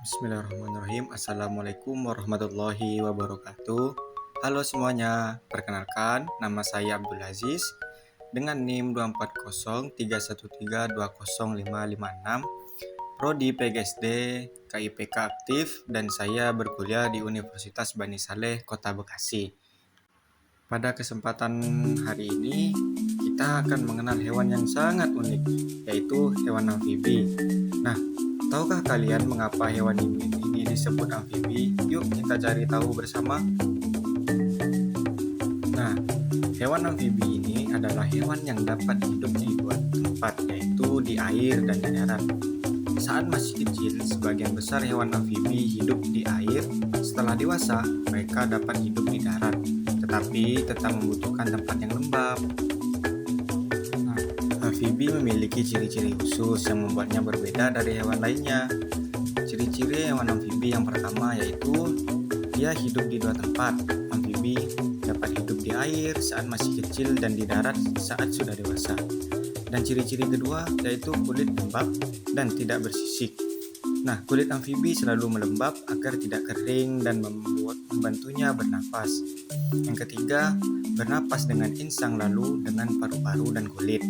Bismillahirrahmanirrahim. Assalamualaikum warahmatullahi wabarakatuh. Halo semuanya, perkenalkan nama saya Abdul Aziz dengan NIM 24031320556, Prodi PGSD, KIPK aktif, dan saya berkuliah di Universitas Bani Saleh, Kota Bekasi. Pada kesempatan hari ini, kita akan mengenal hewan yang sangat unik, yaitu hewan amfibi. Nah, tahukah kalian mengapa hewan ini disebut amfibi? Yuk kita cari tahu bersama. Nah, hewan amfibi ini adalah hewan yang dapat hidup di dua tempat, yaitu di air dan di darat. Saat masih kecil, sebagian besar hewan amfibi hidup di air. Setelah dewasa, mereka dapat hidup di darat, tetapi tetap membutuhkan tempat yang lembab. Nah, amfibi memiliki ciri-ciri khusus yang membuatnya berbeda dari hewan lainnya. Ciri-ciri hewan amfibi yang pertama yaitu dia hidup di dua tempat. Amfibi dapat hidup di air saat masih kecil dan di darat saat sudah dewasa. Dan ciri-ciri kedua yaitu kulit lembab dan tidak bersisik. Nah, kulit amfibi selalu melembab agar tidak kering dan membantunya bernafas. Yang ketiga, bernapas dengan insang lalu dengan paru-paru dan kulit.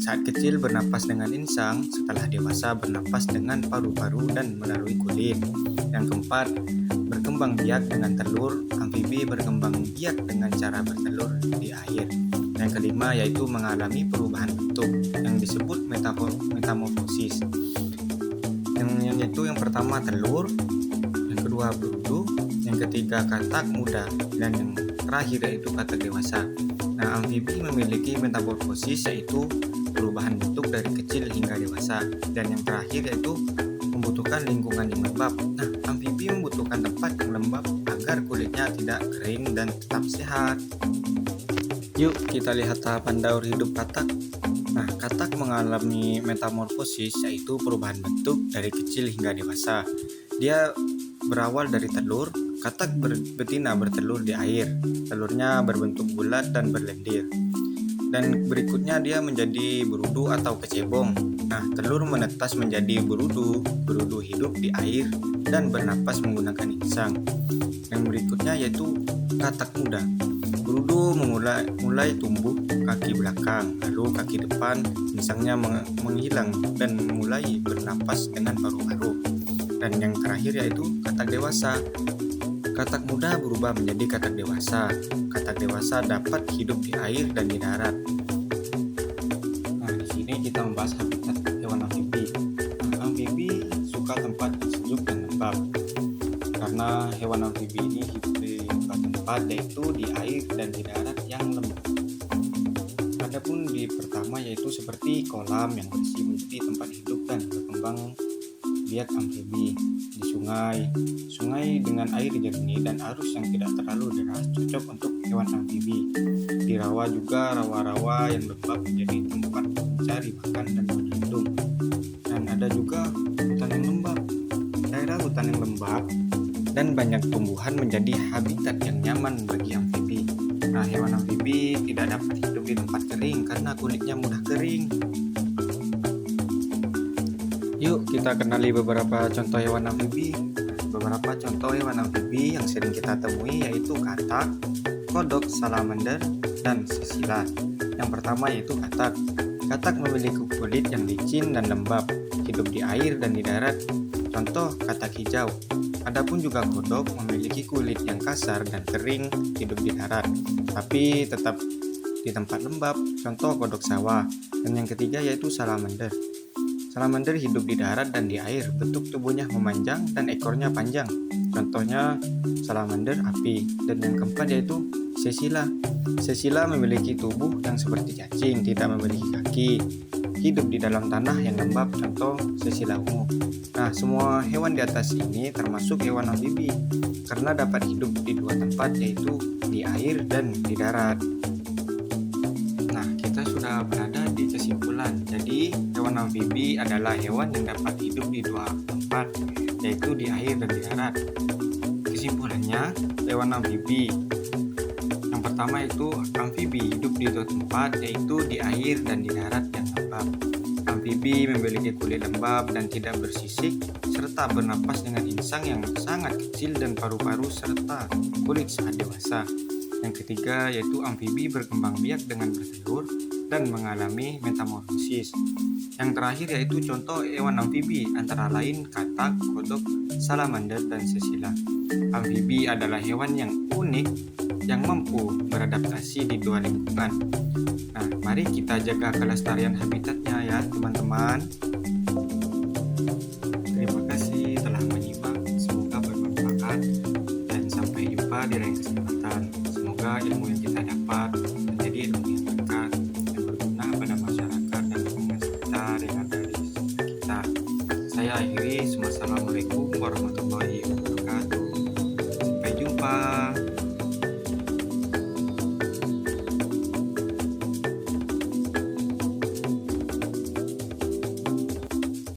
Saat kecil bernapas dengan insang, setelah dewasa bernapas dengan paru-paru dan melalui kulit. Yang keempat, berkembang biak dengan telur. Amfibi berkembang biak dengan cara bertelur di air. Yang kelima yaitu mengalami perubahan bentuk yang disebut metamorfosis. Yang pertama telur, yang kedua berudu, yang ketiga katak muda, dan yang terakhir yaitu katak dewasa. Nah, amfibi memiliki metamorfosis yaitu perubahan bentuk dari kecil hingga dewasa, dan yang terakhir yaitu membutuhkan lingkungan yang lembab. Nah, amfibi membutuhkan tempat yang lembab agar kulitnya tidak kering dan tetap sehat. Yuk kita lihat tahapan daur hidup katak. Nah, katak mengalami metamorfosis yaitu perubahan bentuk dari kecil hingga dewasa. Dia berawal dari telur. Katak betina bertelur di air. Telurnya berbentuk bulat dan berlendir. Dan berikutnya dia menjadi berudu atau kecebong. Nah, telur menetas menjadi berudu. Berudu hidup di air dan bernapas menggunakan insang. Yang berikutnya yaitu katak muda. Berudu mulai tumbuh kaki belakang, lalu kaki depan insangnya menghilang dan mulai bernapas dengan paru-paru. Dan yang terakhir yaitu katak dewasa. Katak muda berubah menjadi katak dewasa. Katak dewasa dapat hidup di air dan di darat. Nah, di sini kita membahas habitat hewan amfibi. Nah, amfibi suka tempat yang sejuk dan lembab. Karena hewan amfibi ini hidup di dua tempat, yaitu di air dan di darat yang lembab. Adapun di pertama yaitu seperti kolam yang bersih menjadi tempat hidup dan berkembang biak amfibi. Di sungai dengan air jernih dan arus yang tidak terlalu deras cocok untuk hewan amfibi. Di rawa juga rawa-rawa yang lembab menjadi tempat mencari makan dan berlindung. Dan ada juga hutan yang lembab. Daerah hutan yang lembab dan banyak tumbuhan menjadi habitat yang nyaman bagi amfibi. Nah, hewan amfibi tidak dapat hidup di tempat kering karena kulitnya mudah kering. Yuk kita kenali beberapa contoh hewan amfibi. Beberapa contoh hewan amfibi yang sering kita temui yaitu katak, kodok, salamander, dan sisila. Yang pertama yaitu katak. Katak memiliki kulit yang licin dan lembab, hidup di air dan di darat. Contoh katak hijau. Adapun juga kodok memiliki kulit yang kasar dan kering, hidup di darat, tapi tetap di tempat lembab. Contoh kodok sawah. Dan yang ketiga yaitu salamander. Salamander hidup di darat dan di air, bentuk tubuhnya memanjang dan ekornya panjang. Contohnya salamander api. Dan yang keempat yaitu sesila. Sesila memiliki tubuh yang seperti cacing, tidak memiliki kaki, hidup di dalam tanah yang lembab. Contoh sesila ungu. Nah, semua hewan di atas ini termasuk hewan amfibi karena dapat hidup di dua tempat yaitu di air dan di darat. Nah, kita sudah berada di kesimpulan. Jadi, hewan amfibi adalah hewan yang dapat hidup di dua tempat yaitu di air dan di darat. Kesimpulannya, hewan amfibi yang pertama itu amfibi hidup di dua tempat yaitu di air dan di darat yang lembab. Amfibi memiliki kulit lembab dan tidak bersisik, serta bernapas dengan insang yang sangat kecil dan paru-paru serta kulit saat dewasa. Yang ketiga yaitu amfibi berkembang biak dengan bertelur dan mengalami metamorfosis. Yang terakhir yaitu contoh hewan amfibi antara lain katak, kodok, salamander, dan sesila. Amfibi adalah hewan yang unik yang mampu beradaptasi di dua lingkungan. Nah, mari kita jaga kelestarian habitatnya ya teman-teman. Terima kasih telah menyimak, semoga bermanfaat dan sampai jumpa di lain kesempatan. Semoga ilmu yang kita dapat menjadi ilmu yang berkah dan berguna pada masyarakat dan lingkungan sekitar yang ada di sekitar kita. Saya akhiri, wassalamualaikum warahmatullahi wabarakatuh.